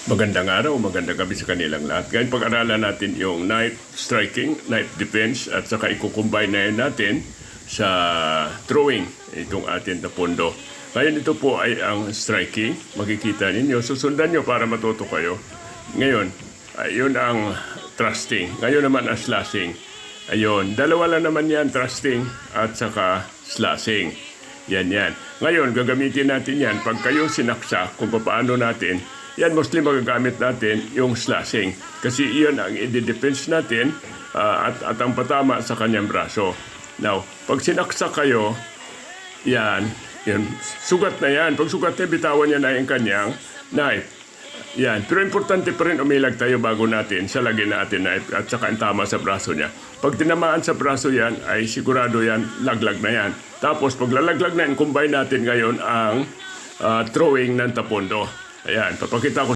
Magandang araw, magandang gabi sa kanilang lahat. Ngayon pag-aralan natin yung knife striking, knife defense at saka i-combine na yun natin sa throwing itong atin na pondo. Ngayon ito po ay ang striking. Makikita ninyo, susundan nyo para matuto kayo. Ngayon, yun ang thrusting. Ngayon naman ang slashing. Ayun, dalawa lang naman yan, thrusting at saka slashing. Yan. Ngayon, gagamitin natin yan pag kayo sinaksak kung paano natin. Yan, mostly magagamit natin yung slashing. Kasi iyon ang i-defense natin at ang patama sa kanyang braso. Now, pag sinaksak kayo, yan, sugat na yan. Pag sugat na, bitawan niya na yung kanyang knife. Yan, pero importante pa rin umilag tayo bago natin sa lagyan natin knife at saka ang tama sa braso niya. Pag tinamaan sa braso yan, ay sigurado yan, laglag na yan. Tapos, pag lalaglag na yan, combine natin ngayon ang throwing ng tapondo. Ayan, papakita ko.